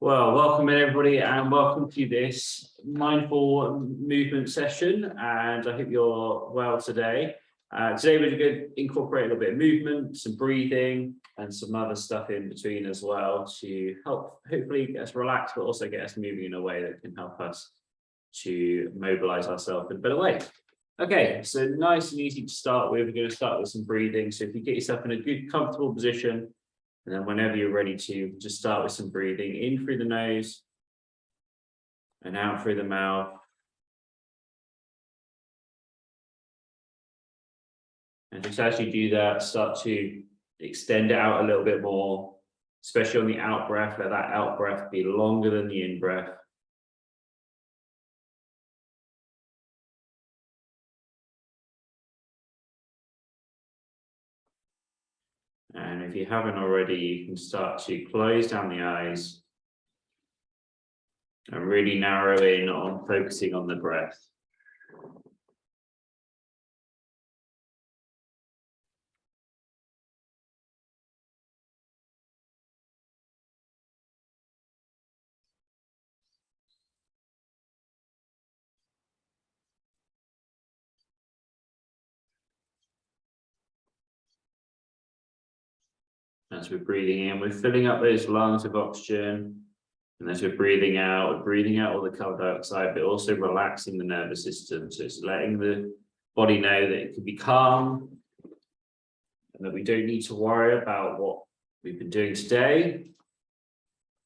Well, welcome in everybody and welcome to this mindful movement session, and I hope you're well today. Today we're going to incorporate a little bit of movement, some breathing and some other stuff in between as well to help hopefully get us relaxed but also get us moving in a way that can help us to mobilize ourselves in a better way. Okay, so nice and easy to start with. We're going to start with some breathing. So if you get yourself in a good comfortable position, and then whenever you're ready to, just start with some breathing in through the nose and out through the mouth. And just as you do that, start to extend it out a little bit more, especially on the out breath. Let that out breath be longer than the in breath. And if you haven't already, you can start to close down the eyes and really narrow in on focusing on the breath. As we're breathing in, we're filling up those lungs with oxygen. And as we're breathing out all the carbon dioxide, but also relaxing the nervous system. So it's letting the body know that it can be calm and that we don't need to worry about what we've been doing today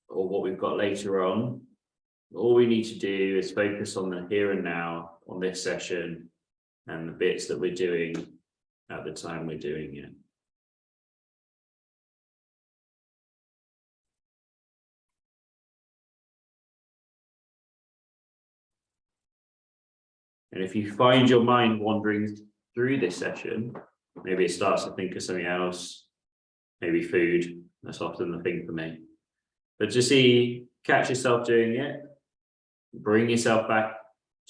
or what we've got later on. All we need to do is focus on the here and now on this session and the bits that we're doing at the time we're doing it. And if you find your mind wandering through this session, maybe it starts to think of something else, maybe food. That's often the thing for me. But just catch yourself doing it, bring yourself back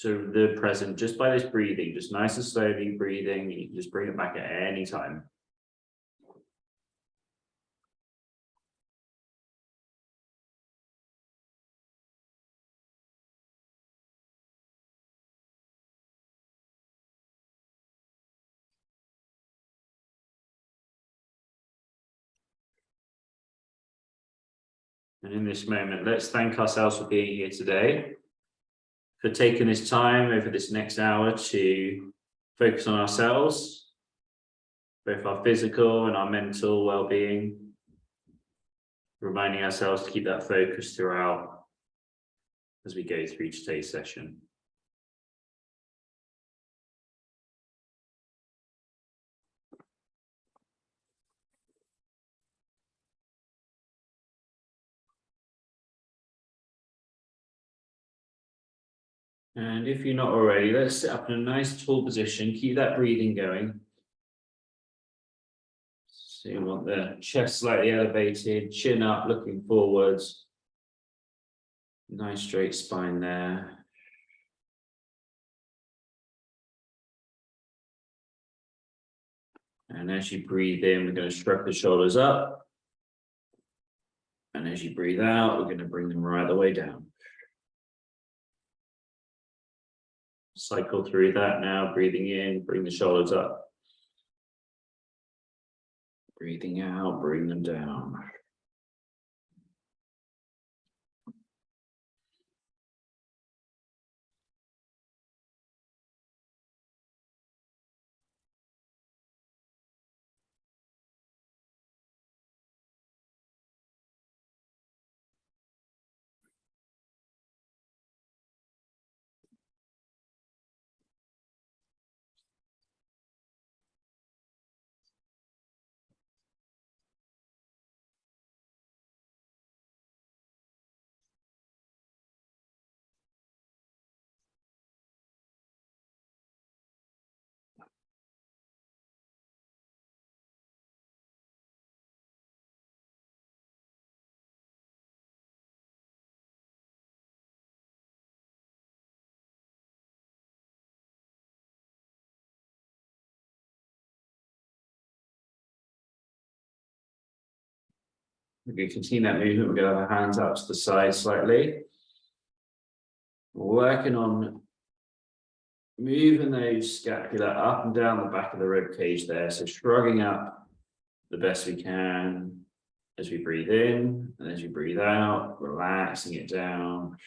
to the present just by this breathing, just nice and slowly breathing. You can just bring it back at any time. And in this moment, let's thank ourselves for being here today, for taking this time over this next hour to focus on ourselves, both our physical and our mental well-being, reminding ourselves to keep that focus throughout as we go through today's session. And if you're not already, let's sit up in a nice tall position. Keep that breathing going. So you want the chest slightly elevated, chin up, looking forwards. Nice straight spine there. And as you breathe in, we're going to shrug the shoulders up. And as you breathe out, we're going to bring them right the way down. Cycle through that now, breathing in, bring the shoulders up. Breathing out, bring them down. We're going to continue that movement. We're going to have our hands out to the side slightly. We're working on moving those scapula up and down the back of the rib cage there. So shrugging up the best we can as we breathe in and as you breathe out, relaxing it down.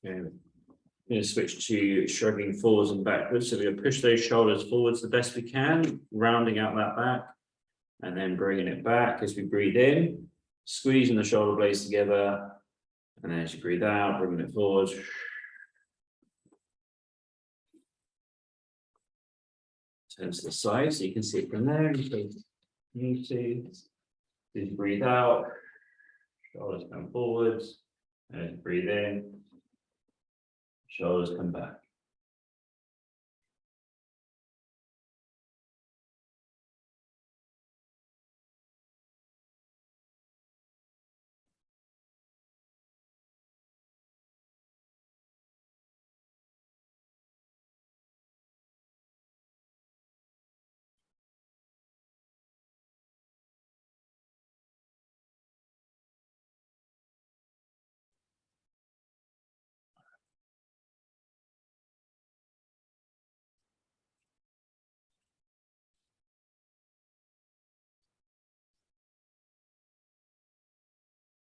Okay. I'm going to switch to shrugging forwards and backwards. So we're going to push those shoulders forwards the best we can, rounding out that back, and then bringing it back as we breathe in, squeezing the shoulder blades together, and then as you breathe out, bringing it forward. Turn to the side so you can see it from there. You see, as you breathe out, shoulders come forwards, and as you breathe in, shoulders come back.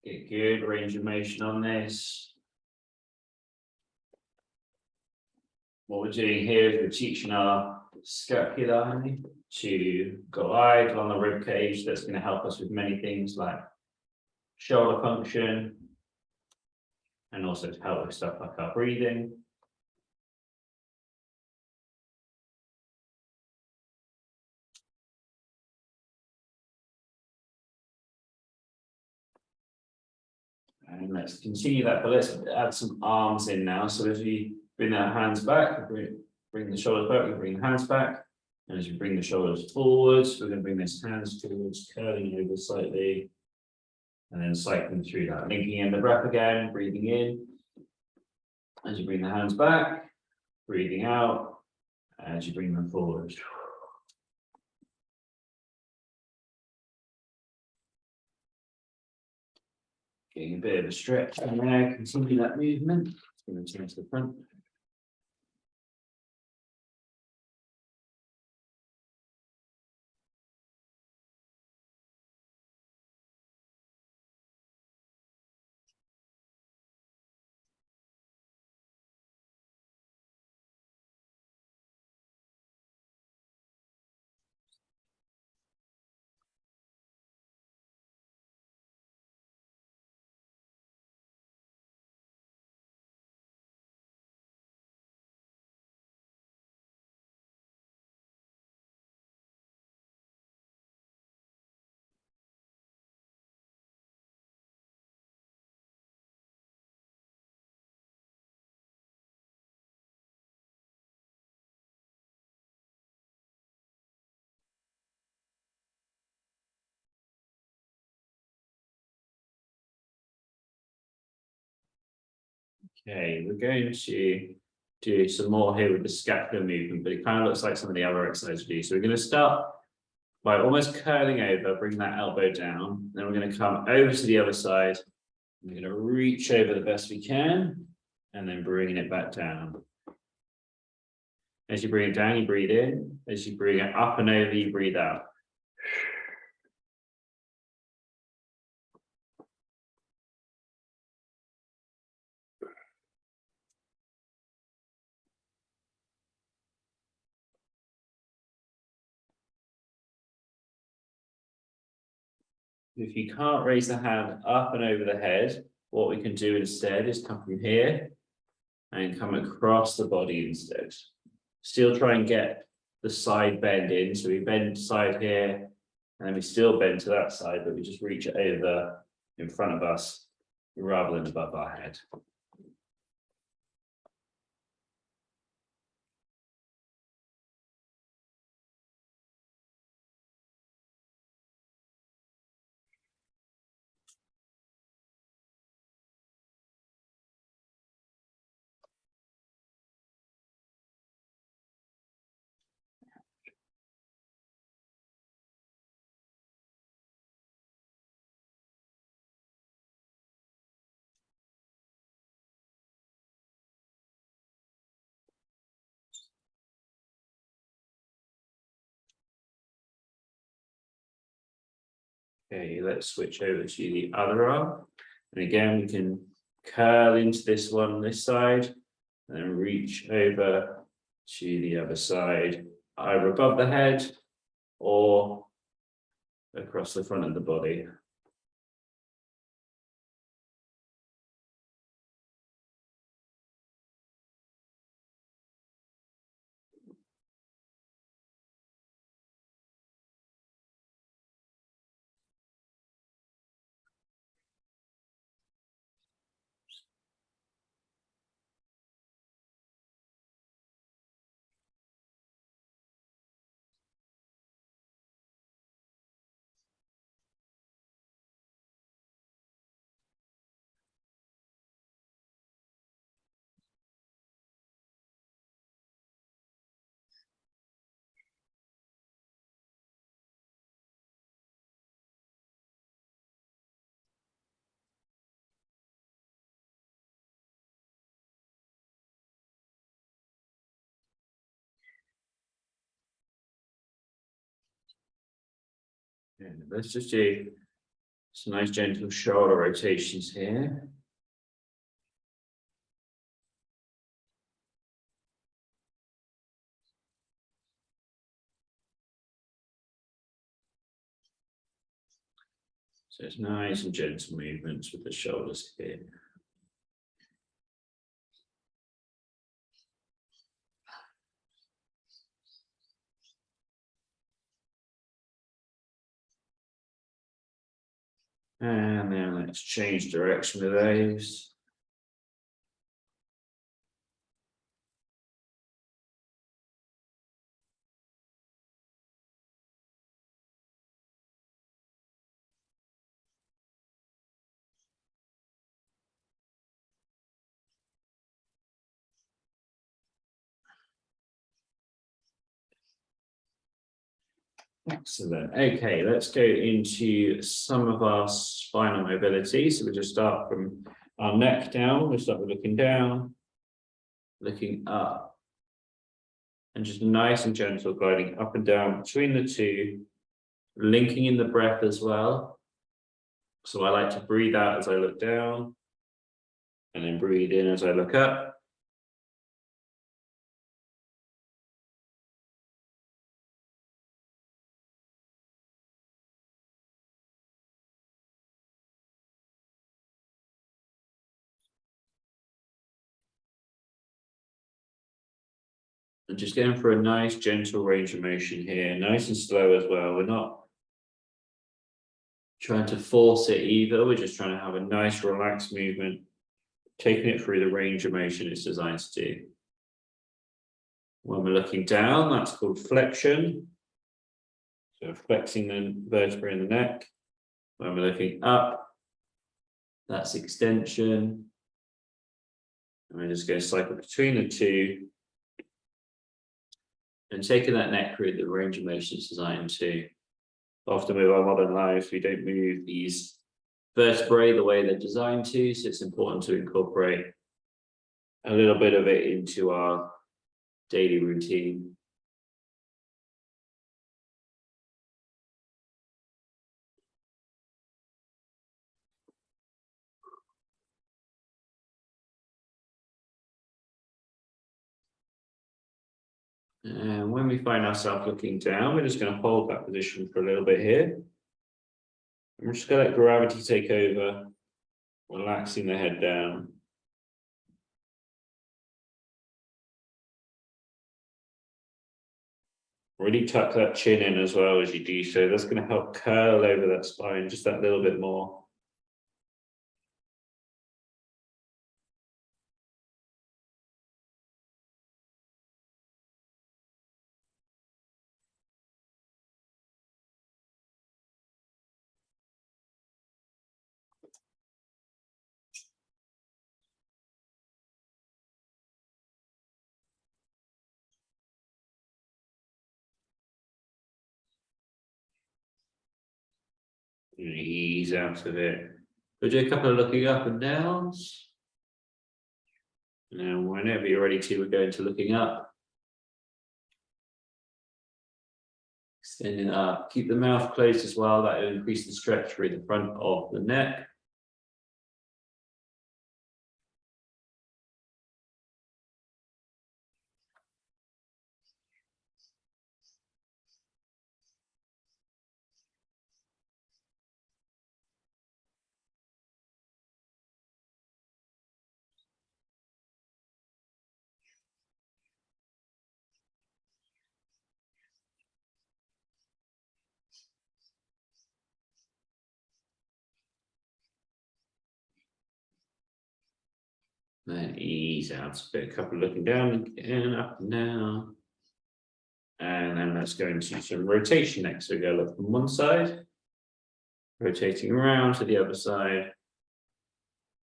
Get good range of motion on this. What we're doing here is we're teaching our scapulae to glide along the rib cage. That's going to help us with many things like shoulder function, and also to help with stuff like our breathing. And let's continue that, but let's add some arms in now. So as we bring our hands back, bring the shoulders back, we bring the hands back. And as you bring the shoulders forwards, we're going to bring these hands towards, curling over slightly. And then cycling through that, linking in the breath again, breathing in. As you bring the hands back, breathing out, as you bring them forward. Getting a bit of a stretch in there, continue that movement. It's going to turn to the front. Okay, we're going to do some more here with the scapular movement, but it kind of looks like some of the other exercises we do. So we're going to start by almost curling over, bring that elbow down. Then we're going to come over to the other side. We're going to reach over the best we can, and then bringing it back down. As you bring it down, you breathe in. As you bring it up and over, you breathe out. If you can't raise the hand up and over the head, what we can do instead is come from here and come across the body instead. Still try and get the side bend in. So we bend side here, and then we still bend to that side, but we just reach it over in front of us rather than above our head. Okay, let's switch over to the other arm. And again, we can curl into this one, this side, and then reach over to the other side, either above the head or across the front of the body. And let's just do some nice gentle shoulder rotations here. So it's nice and gentle movements with the shoulders here. And then let's change direction with those. Excellent. Okay, let's go into some of our spinal mobility. So we'll just start from our neck down. We'll start with looking down, looking up, and just nice and gentle gliding up and down between the two, linking in the breath as well. So I like to breathe out as I look down, and then breathe in as I look up. And just going for a nice gentle range of motion here, nice and slow as well. We're not trying to force it either. We're just trying to have a nice relaxed movement, taking it through the range of motion it's designed to do. When we're looking down, that's called flexion. So flexing the vertebrae in the neck. When we're looking up, that's extension. And we're just going to cycle between the two. And taking that neck through the range of motion it's designed to. Often with our modern lives, we don't move these vertebrae the way they're designed to, so it's important to incorporate a little bit of it into our daily routine. And when we find ourselves looking down, we're just going to hold that position for a little bit here. And we're just going to let gravity take over, relaxing the head down. Really tuck that chin in as well as you do so. That's going to help curl over that spine just that little bit more. Ease out of it. We'll do a couple of looking up and downs. Now, whenever you're ready to, we're going to looking up. Extending up. Keep the mouth closed as well. That will increase the stretch through the front of the neck. Then ease out a bit. A couple looking down and up and down. And then let's go into some rotation next. So we go look from one side, rotating around to the other side,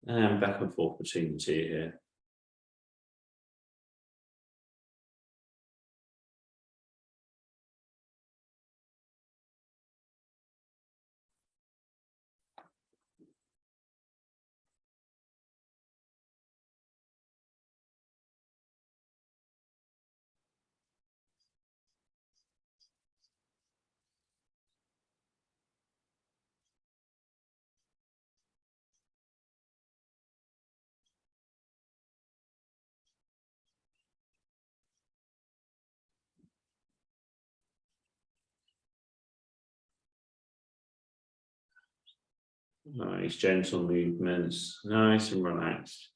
and back and forth between the two here. Nice gentle movements, nice and relaxed.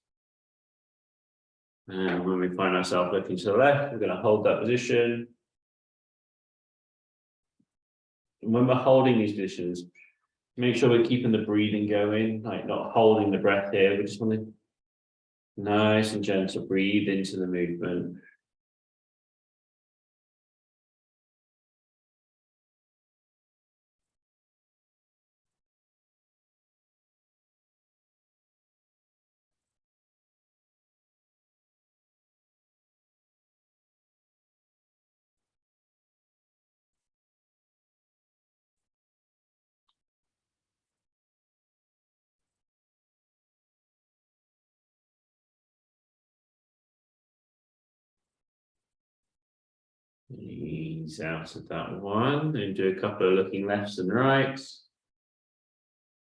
And when we find ourselves looking to the left, we're going to hold that position. And when we're holding these positions, make sure we're keeping the breathing going, like not holding the breath here. We just want to nice and gentle breathe into the movement. Ease out of that one and do a couple of looking lefts and rights.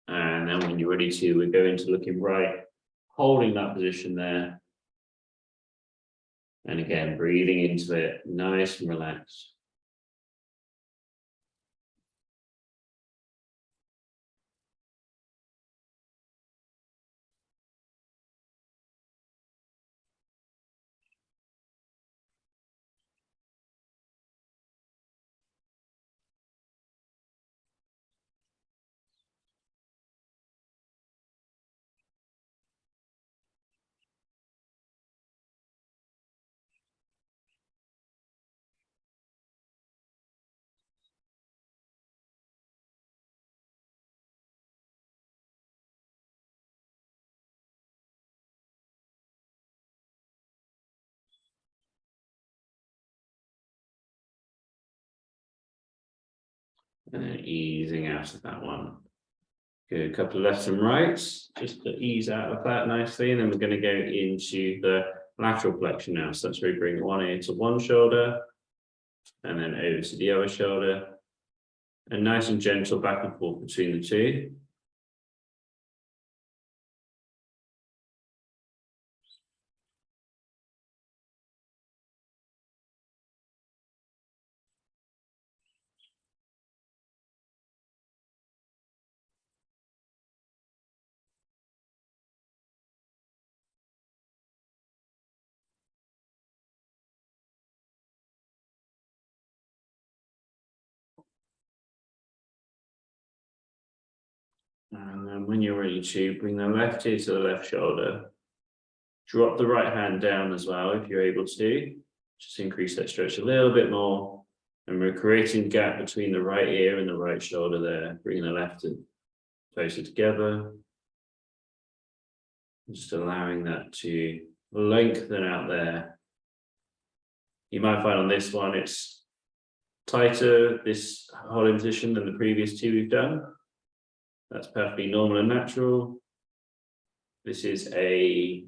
And then when you're ready to, we go into looking right, holding that position there. And again, breathing into it, nice and relaxed. And then easing out of that one. Good, a couple of lefts and rights, just to ease out of that nicely. And then we're going to go into the lateral flexion now. So that's where we bring one ear to one shoulder, and then over to the other shoulder. And nice and gentle back and forth between the two. And when you're ready to bring the left ear to the left shoulder, drop the right hand down as well if you're able to. Just increase that stretch a little bit more. And we're creating a gap between the right ear and the right shoulder there, bringing the left and closer together. Just allowing that to lengthen out there. You might find on this one it's tighter, this holding position, than the previous two we've done. That's perfectly normal and natural. This is a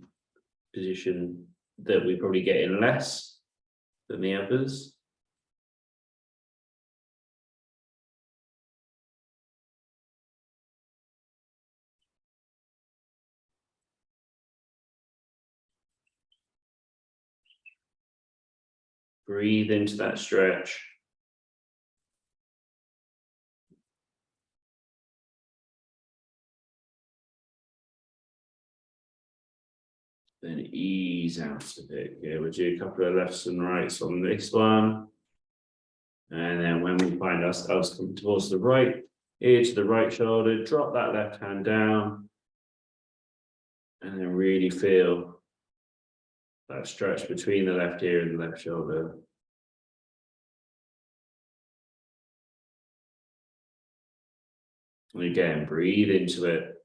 position that we probably get in less than the others. Breathe into that stretch. Then ease out of it. Yeah, we'll do a couple of lefts and rights on this one. And then when we find ourselves coming towards the right ear to the right shoulder, drop that left hand down. And then really feel that stretch between the left ear and the left shoulder. And again, breathe into it.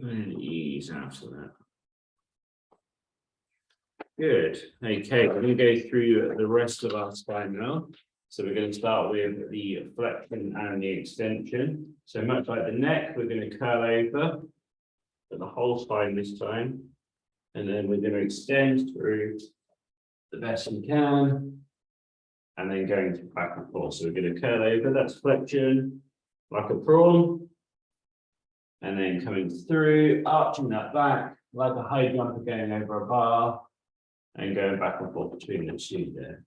And ease out of that. Good. Okay, we're going to go through the rest of our spine now. So we're going to start with the flexion and the extension. So much like the neck, we're going to curl over for the whole spine this time. And then we're going to extend through the best we can. And then going to back and forth. So we're going to curl over, that's flexion, like a prawn. And then coming through, arching that back, like a high jumper going over a bar, and going back and forth between the two there.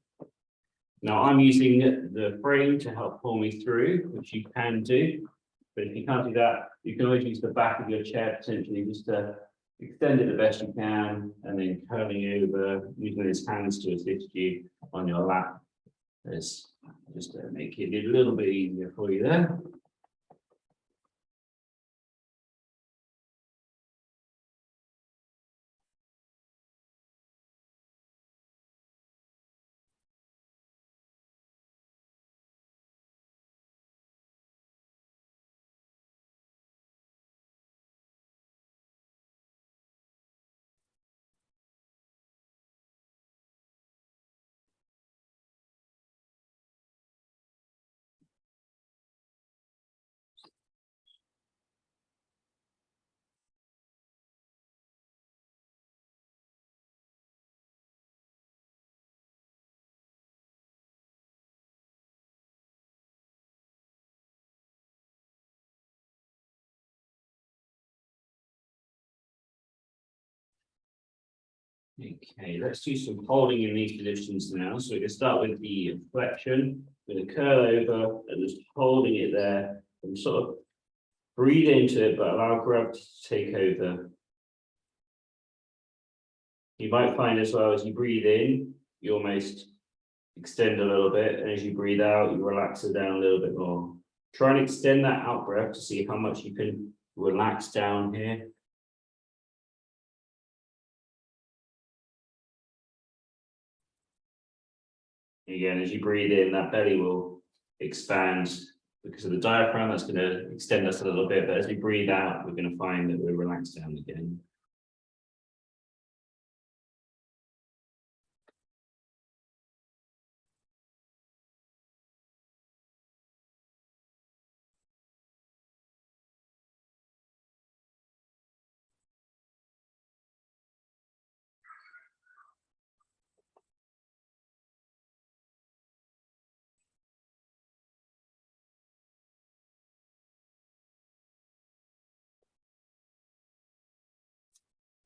Now I'm using the frame to help pull me through, which you can do. But if you can't do that, you can always use the back of your chair potentially just to extend it the best you can, and then curling over, using his hands to assist you on your lap. Just to make it a little bit easier for you there. Okay, let's do some holding in these positions now. So we can start with the flexion. We're going to curl over and just holding it there and sort of breathe into it, but allow gravity to take over. You might find as well, as you breathe in, you almost extend a little bit, and as you breathe out, you relax it down a little bit more. Try and extend that out breath to see how much you can relax down here. Again, as you breathe in, that belly will expand because of the diaphragm. That's going to extend us a little bit, but as we breathe out, we're going to find that we're relaxed down again.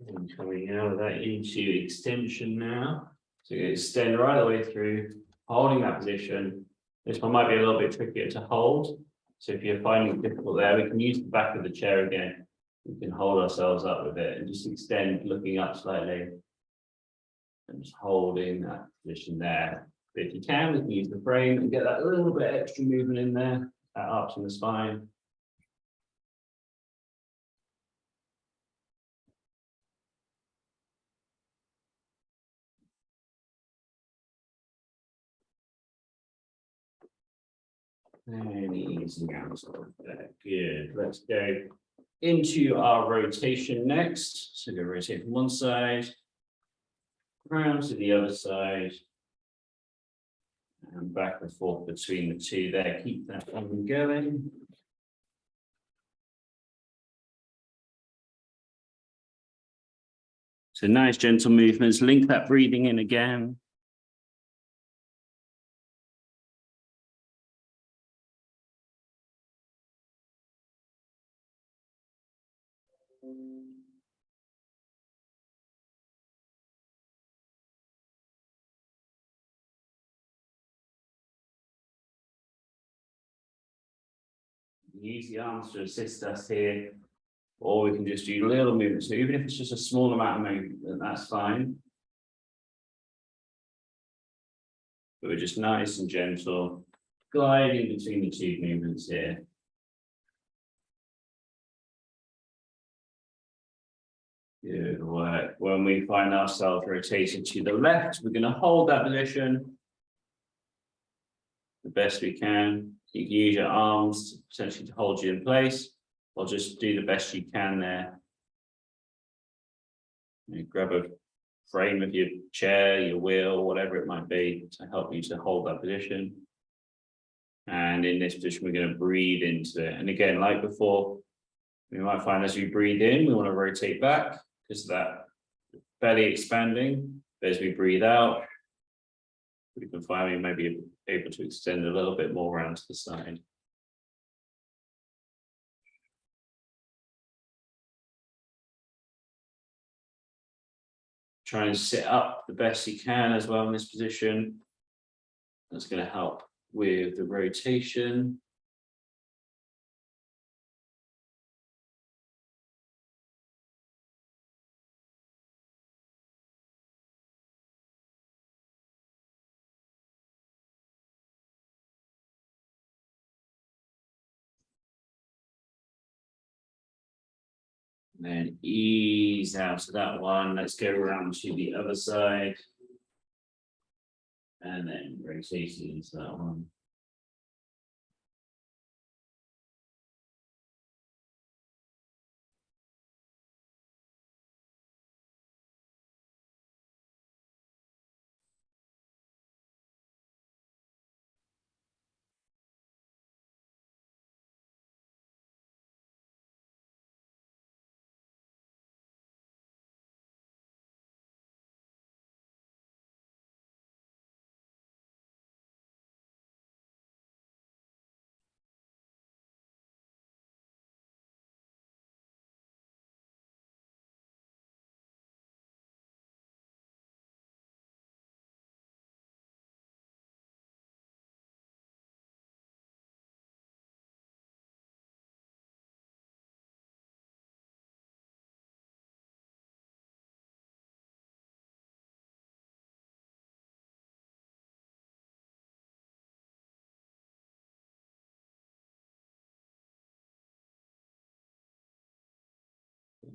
And coming out of that into extension now. So you extend right the way through, holding that position. This one might be a little bit trickier to hold. So if you're finding it difficult there, we can use the back of the chair again. We can hold ourselves up with it and just extend, looking up slightly. And just holding that position there. But if you can, we can use the frame and get that little bit extra movement in there, that arch in the spine. And easing out of that. Good. Let's go into our rotation next. So go rotate from one side, round to the other side. And back and forth between the two there. Keep that one going. So nice gentle movements. Link that breathing in again. Use the arms to assist us here, or we can just do little movements. So even if it's just a small amount of movement, that's fine. But we're just nice and gentle, gliding between the two movements here. Good work. When we find ourselves rotating to the left, we're going to hold that position the best we can. You can use your arms potentially to hold you in place, or just do the best you can there. You grab a frame of your chair, your wheel, whatever it might be, to help you to hold that position. And in this position, we're going to breathe into it. And again, like before, we might find as we breathe in, we want to rotate back because of that belly expanding. But as we breathe out, we can find we may be able to extend a little bit more around to the side. Try and sit up the best you can as well in this position. That's going to help with the rotation. And then ease out of that one. Let's go around to the other side. And then rotate into that one.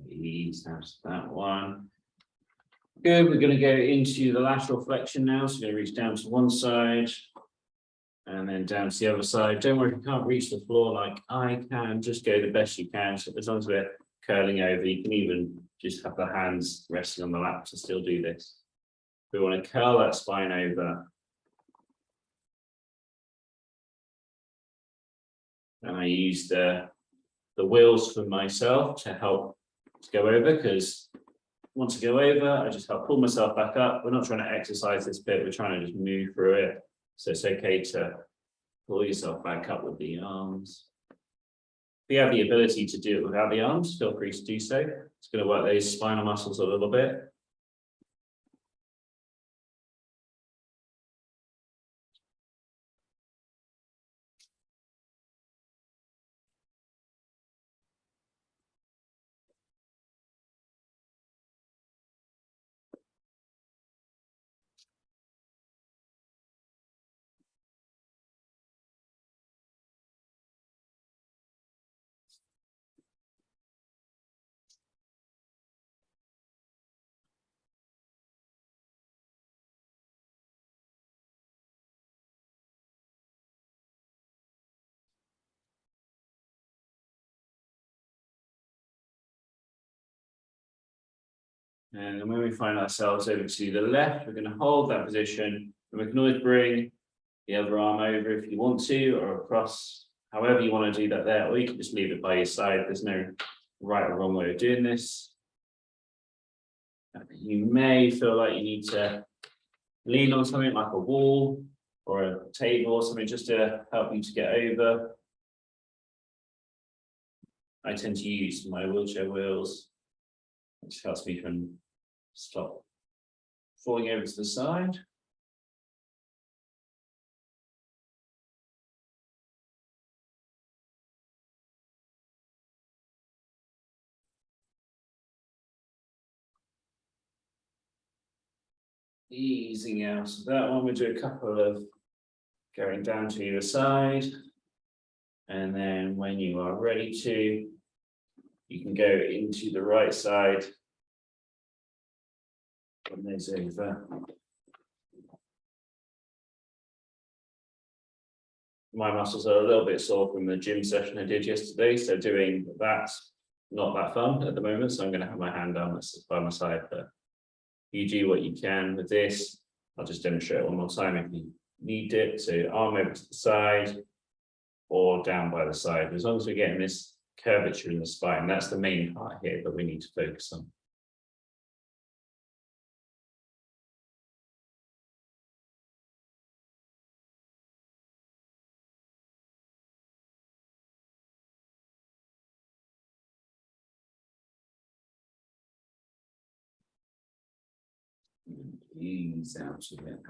Ease out of that one. Good. We're going to go into the lateral flexion now. So we're going to reach down to one side and then down to the other side. Don't worry if you can't reach the floor like I can, just go the best you can. So as long as we're curling over, you can even just have the hands resting on the lap to still do this. We want to curl that spine over. And I use the wheels for myself to help to go over, because once I go over, I just help pull myself back up. We're not trying to exercise this bit, we're trying to just move through it. So it's okay to pull yourself back up with the arms. If you have the ability to do it without the arms, feel free to do so. It's going to work those spinal muscles a little bit. And then when we find ourselves over to the left, we're going to hold that position, and we can always bring the other arm over if you want to, or across, however you want to do that there, or you can just leave it by your side. There's no right or wrong way of doing this. You may feel like you need to lean on something like a wall or a table or something just to help you to get over. I tend to use my wheelchair wheels, which helps me from stop falling over to the side. Easing out of that one, we'll do a couple of going down to either side. And then when you are ready to, you can go into the right side. From this over. My muscles are a little bit sore from the gym session I did yesterday, so doing that's not that fun at the moment. So I'm going to have my hand down by my side, but you do what you can with this. I'll just demonstrate one more time if you need it. So arm over to the side or down by the side. As long as we're getting this curvature in the spine, that's the main part here that we need to focus on. Ease out of it.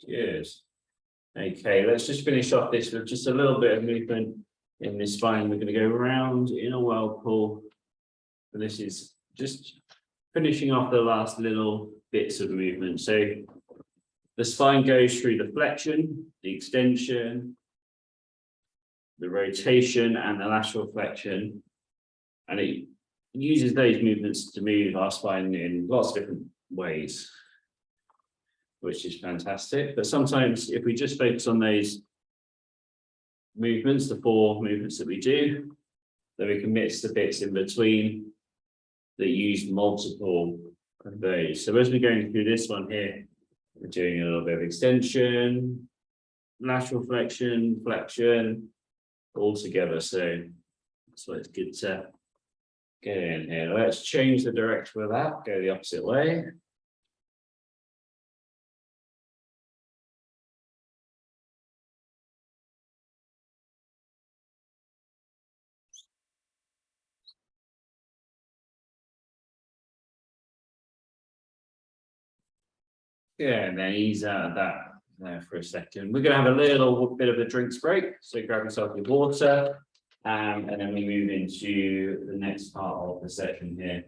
Cheers. Okay, let's just finish off this with just a little bit of movement in this spine. We're going to go around in a whirlpool. And this is just finishing off the last little bits of movement. So the spine goes through the flexion, the extension, the rotation, and the lateral flexion. And it uses those movements to move our spine in lots of different ways, which is fantastic. But sometimes if we just focus on those movements, the 4 movements that we do, then we can mix the bits in between that use multiple of those. So as we're going through this one here, we're doing a little bit of extension, lateral flexion, flexion, all together. So it's good to get in here. Let's change the direction of that, go the opposite way. Yeah, and then ease out of that there for a second. We're going to have a little bit of a drinks break. So grab yourself your water, and then we move into the next part of the session here.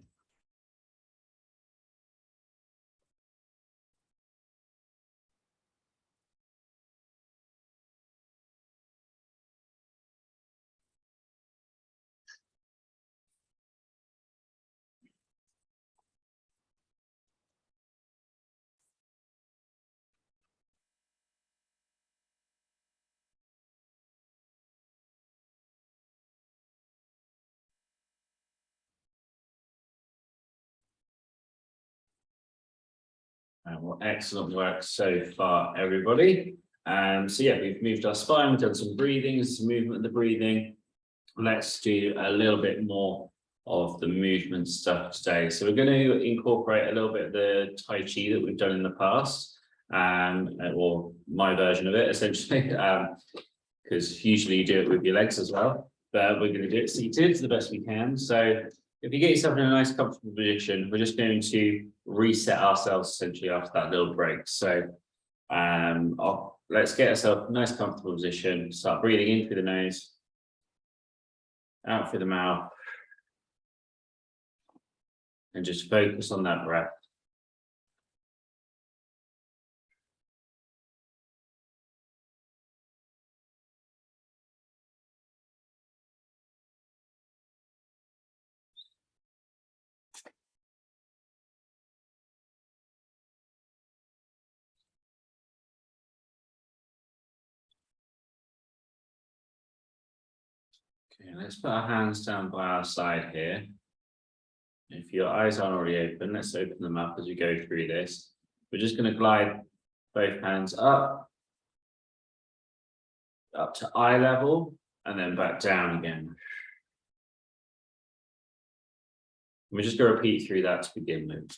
Well, excellent work so far, everybody. So yeah, we've moved our spine, we've done some breathing, some movement of the breathing. Let's do a little bit more of the movement stuff today. So we're going to incorporate a little bit of the Tai Chi that we've done in the past, or my version of it, essentially, because usually you do it with your legs as well. but we're going to do it seated the best we can. So if you get yourself in a nice comfortable position, we're just going to reset ourselves essentially after that little break. So let's get ourselves a nice comfortable position, start breathing in through the nose, out through the mouth, and just focus on that breath. Okay, let's put our hands down by our side here. If your eyes aren't already open, let's open them up as we go through this. We're just going to glide both hands up to eye level, and then back down again. We're just going to repeat through that to begin with.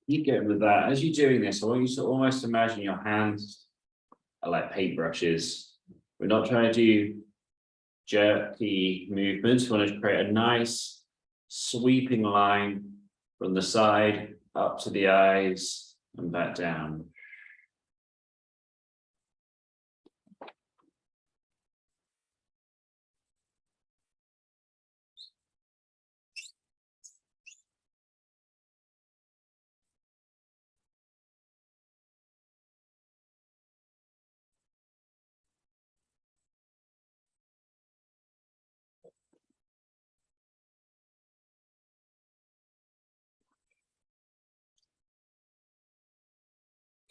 Keep going with that. As you're doing this, I want you to almost imagine your hands are like paintbrushes. We're not trying to do jerky movements. We want to create a nice sweeping line from the side up to the eyes and back down.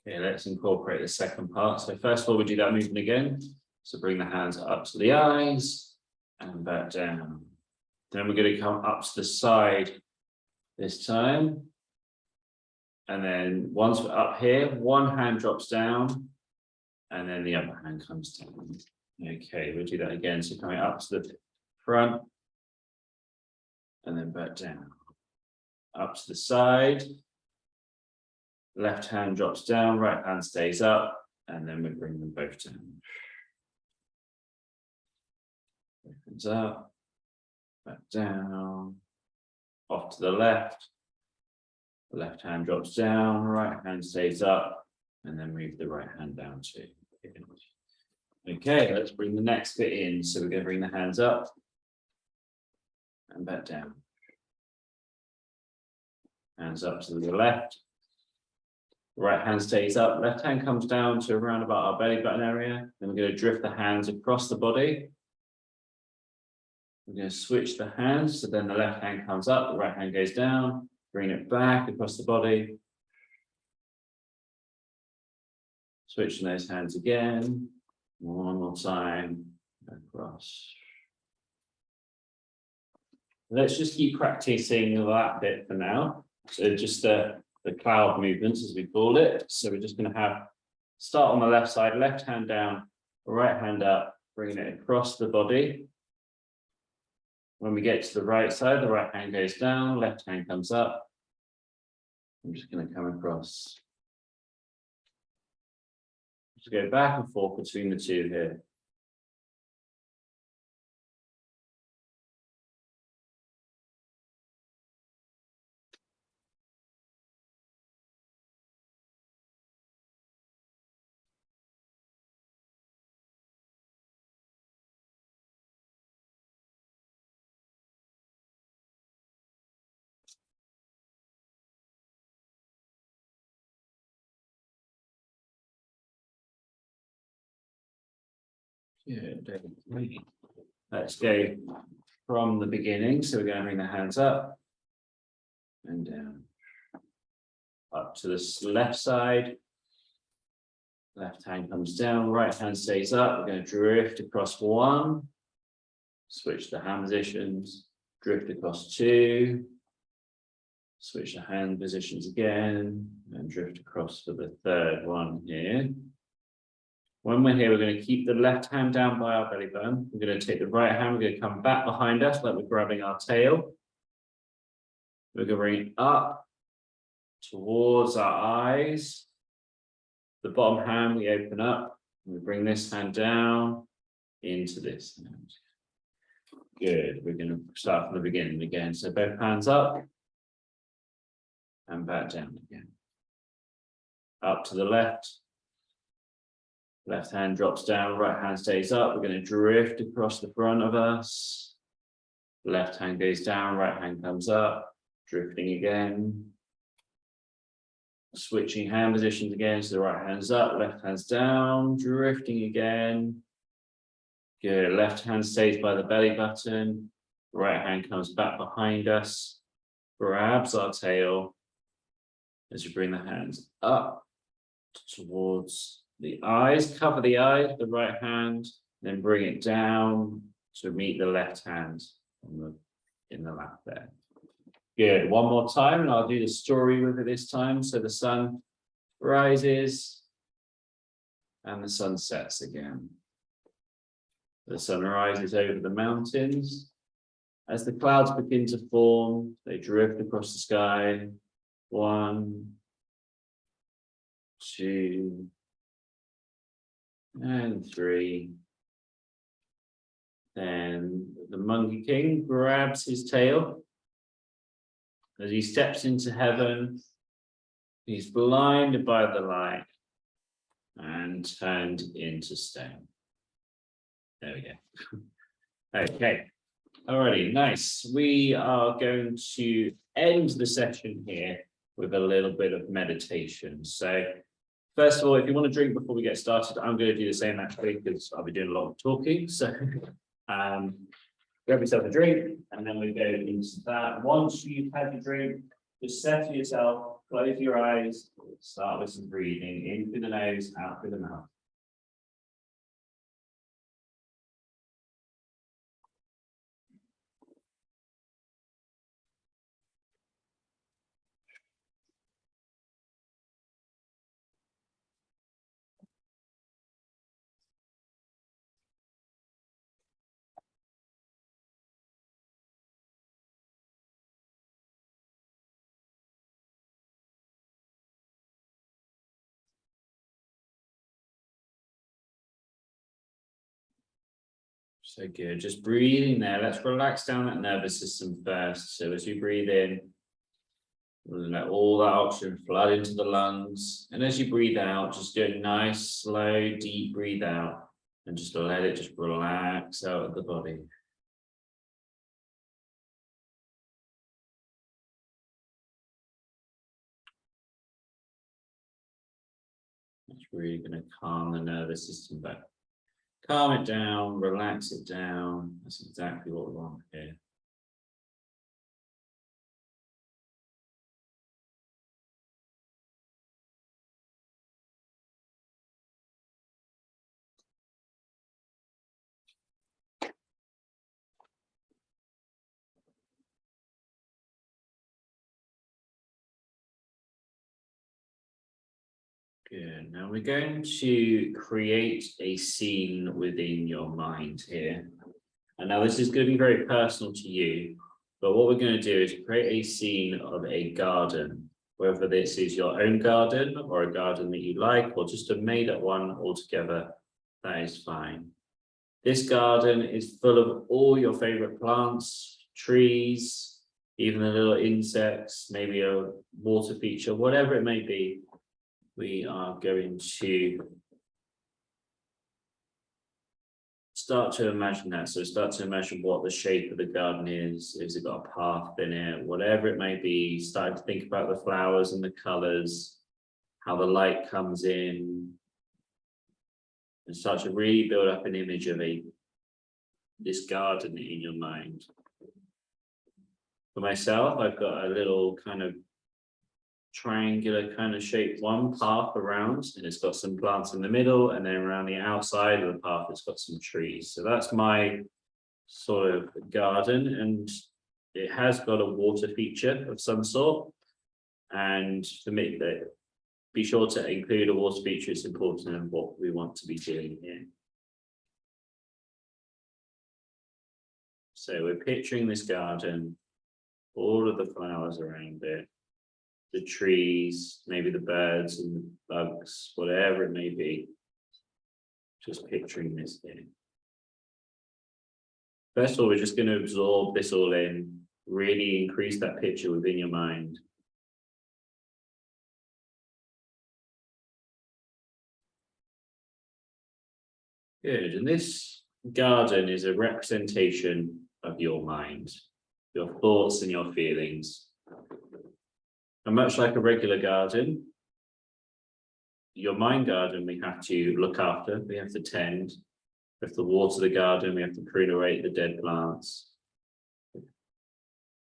Okay, let's incorporate the second part. So first of all, we do that movement again. So bring the hands up to the eyes and back down. Then we're going to come up to the side this time. And then once we're up here, one hand drops down and then the other hand comes down. Okay, we'll do that again. So coming up to the front and then back down. Up to the side. Left hand drops down, right hand stays up, and then we bring them both down. Hands up, back down, off to the left. The left hand drops down, right hand stays up, and then move the right hand down too. Okay, let's bring the next bit in. So we're going to bring the hands up and back down. Hands up to the left. Right hand stays up, left hand comes down to around about our belly button area. Then we're going to drift the hands across the body. We're going to switch the hands, so then the left hand comes up, the right hand goes down, bring it back across the body. Switching those hands again, one more time, across. Let's just keep practicing that bit for now. So just the cloud movements, as we call it. So we're just going to start on the left side, left hand down, right hand up, bringing it across the body. When we get to the right side, the right hand goes down, left hand comes up. I'm just going to come across. Just go back and forth between the two here. Good. Let's go from the beginning. So we're going to bring the hands up and down. Up to the left side. Left hand comes down, right hand stays up. We're going to drift across one. Switch the hand positions. Drift across two. Switch the hand positions again. And drift across for the third one here. When we're here, we're going to keep the left hand down by our belly button. We're going to take the right hand, we're going to come back behind us like we're grabbing our tail. We're going to bring it up towards our eyes. The bottom hand we open up. We bring this hand down into this hand. Good. We're going to start from the beginning again. So both hands up and back down again. Up to the left. Left hand drops down, right hand stays up. We're going to drift across the front of us. Left hand goes down, right hand comes up, drifting again. Switching hand positions again, so the right hand's up, left hand's down, drifting again. Good, left hand stays by the belly button, right hand comes back behind us, grabs our tail as you bring the hands up towards the eyes, cover the eyes, the right hand, then bring it down to meet the left hand in the lap there. Good, one more time, and I'll do the story with it this time. So the sun rises and the sun sets again. The sun rises over the mountains. As the clouds begin to form, they drift across the sky. 1, 2, and 3. Then the Monkey King grabs his tail. As he steps into heaven, he's blinded by the light and turned into stone. There we go. Okay. Alrighty, nice. We are going to end the session here with a little bit of meditation. So first of all, if you want to drink before we get started, I'm going to do the same actually because I'll be doing a lot of talking. So grab yourself a drink, and then we go into that. Once you've had your drink, just settle yourself, close your eyes, start with some breathing in through the nose, out through the mouth. So good, just breathing there. Let's relax down that nervous system first. So as you breathe in, let all that oxygen flood into the lungs. And as you breathe out, just do a nice, slow, deep breathe out and just let it just relax out of the body. It's really going to calm the nervous system back. Calm it down, relax it down. That's exactly what we want here. Good. Now we're going to create a scene within your mind here. And now this is going to be very personal to you, but what we're going to do is create a scene of a garden, whether this is your own garden or a garden that you like, or just a made-up one altogether, that is fine. This garden is full of all your favorite plants, trees, even the little insects, maybe a water feature, whatever it may be. We are going to start to imagine that. So start to imagine what the shape of the garden is. Has it got a path in it? Whatever it may be, start to think about the flowers and the colors, how the light comes in, and start to really build up an image of this garden in your mind. For myself, I've got a little kind of triangular kind of shaped one path around, and it's got some plants in the middle, and then around the outside of the path it's got some trees. So that's my sort of garden, and it has got a water feature of some sort. And for me, be sure to include a water feature. It's important in what we want to be doing here. So we're picturing this garden, all of the flowers around it, the trees, maybe the birds and the bugs, whatever it may be. Just picturing this here. First of all, we're just going to absorb this all in, really increase that picture within your mind. Good, and this garden is a representation of your mind, your thoughts and your feelings. And much like a regular garden, your mind garden we have to look after, we have to tend, we have to water the garden, we have to prune away the dead plants. We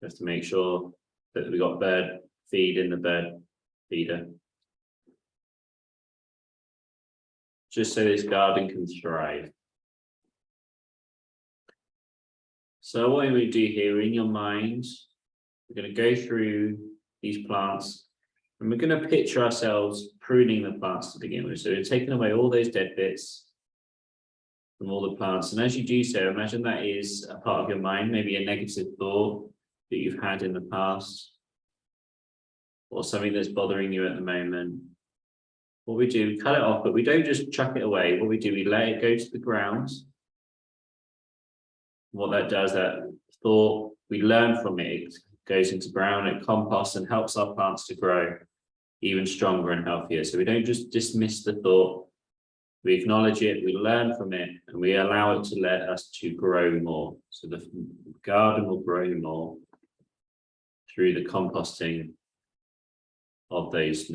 have to make sure that we got bird feed in the bird feeder. Just so this garden can thrive. So what we do here in your mind, we're going to go through these plants and we're going to picture ourselves pruning the plants to begin with. So we're taking away all those dead bits from all the plants. And as you do so, imagine that is a part of your mind, maybe a negative thought that you've had in the past or something that's bothering you at the moment. What we do, we cut it off, but we don't just chuck it away. What we do, we let it go to the ground. What that does, that thought, we learn from it, it goes into ground, it composts and helps our plants to grow even stronger and healthier. So we don't just dismiss the thought, we acknowledge it, we learn from it, and we allow it to let us to grow more. So the garden will grow more through the composting of those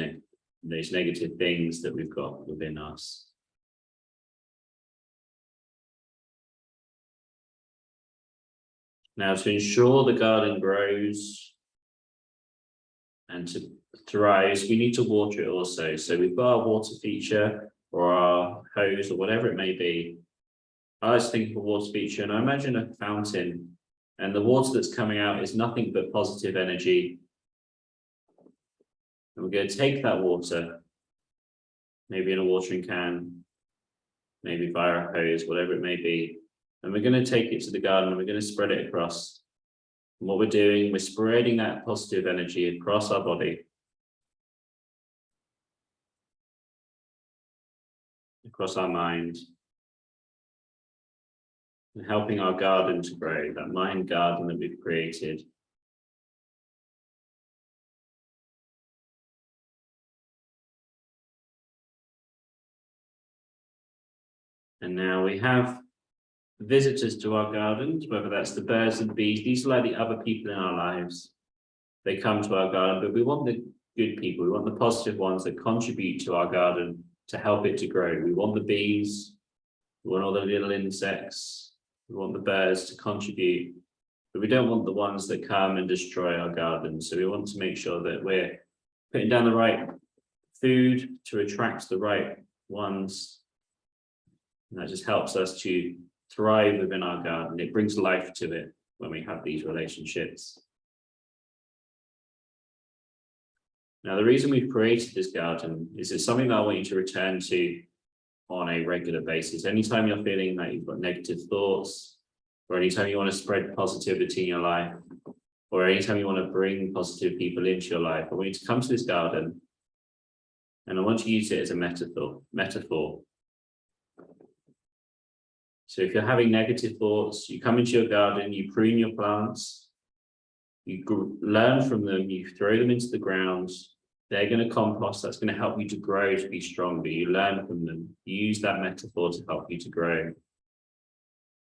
negative things that we've got within us. Now, to ensure the garden grows and to thrive, we need to water it also. So we've got our water feature or our hose or whatever it may be. I was thinking of a water feature and I imagine a fountain and the water that's coming out is nothing but positive energy. And we're going to take that water, maybe in a watering can, maybe via a hose, whatever it may be. And we're going to take it to the garden and we're going to spread it across. And what we're doing, we're spreading that positive energy across our body. Across our mind. And helping our garden to grow, that mind garden that we've created. And now we have visitors to our gardens, whether that's the birds and bees. These are like the other people in our lives. They come to our garden, but we want the good people. We want the positive ones that contribute to our garden to help it to grow. We want the bees. We want all the little insects. We want the birds to contribute, but we don't want the ones that come and destroy our garden. So we want to make sure that we're putting down the right food to attract the right ones. And that just helps us to thrive within our garden. It brings life to it when we have these relationships. Now, the reason we've created this garden is it's something that I want you to return to on a regular basis. Anytime you're feeling that you've got negative thoughts, or anytime you want to spread positivity in your life, or anytime you want to bring positive people into your life, I want you to come to this garden and I want to use it as a metaphor. So if you're having negative thoughts, you come into your garden, you prune your plants, you learn from them, you throw them into the ground, they're going to compost, that's going to help you to grow, to be stronger. You learn from them, you use that metaphor to help you to grow.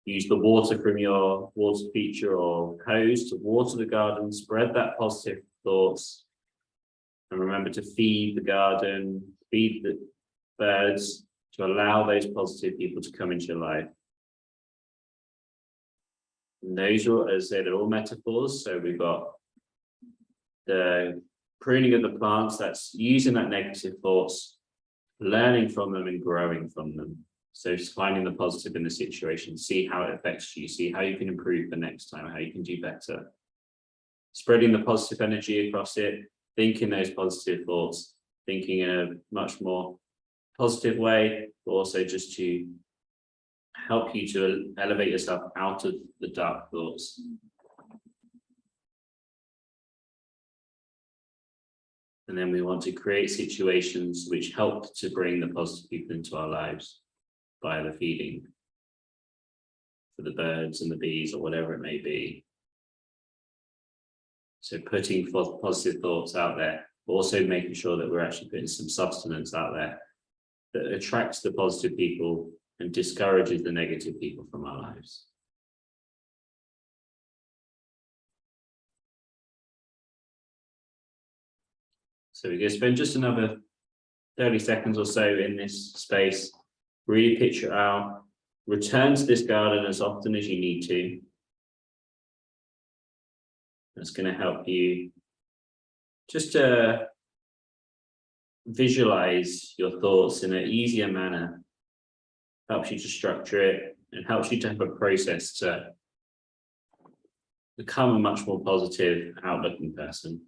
Use the water from your water feature or hose to water the garden, spread that positive thoughts, and remember to feed the garden, feed the birds, to allow those positive people to come into your life. And those are, as I say, they're all metaphors. So we've got the pruning of the plants, that's using that negative thoughts, learning from them and growing from them. So just finding the positive in the situation, see how it affects you, see how you can improve the next time, how you can do better. Spreading the positive energy across it, thinking those positive thoughts, thinking in a much more positive way, but also just to help you to elevate yourself out of the dark thoughts. And then we want to create situations which help to bring the positive people into our lives via the feeding for the birds and the bees or whatever it may be. So putting positive thoughts out there, but also making sure that we're actually putting some sustenance out there that attracts the positive people and discourages the negative people from our lives. So we're going to spend just another 30 seconds or so in this space. Really picture it out. Return to this garden as often as you need to. That's going to help you just to visualize your thoughts in an easier manner. Helps you to structure it and helps you to have a process to become a much more positive outlooking person.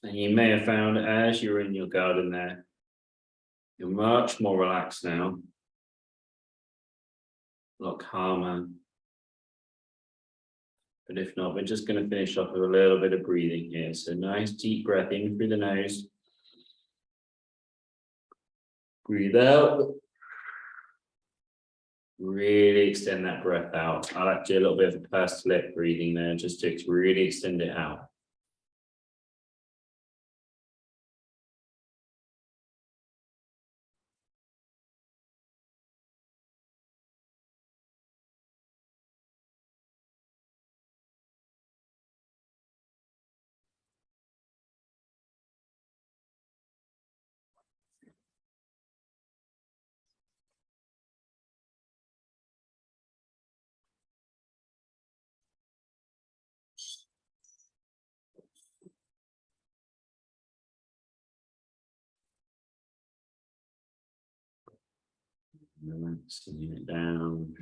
And you may have found as you're in your garden there, you're much more relaxed now, a lot calmer. But if not, we're just going to finish off with a little bit of breathing here. So nice deep breath in through the nose. Breathe out. Really extend that breath out. I like to do a little bit of a pursed lip breathing there, just to really extend it out. Relaxing it down.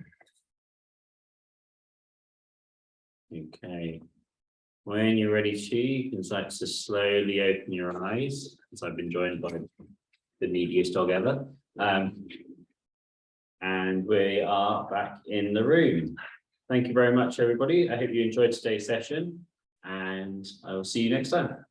Okay. When you're ready to, you can start to slowly open your eyes, as I've been joined by the neediest dog ever. And we are back in the room. Thank you very much, everybody. I hope you enjoyed today's session, and I will see you next time.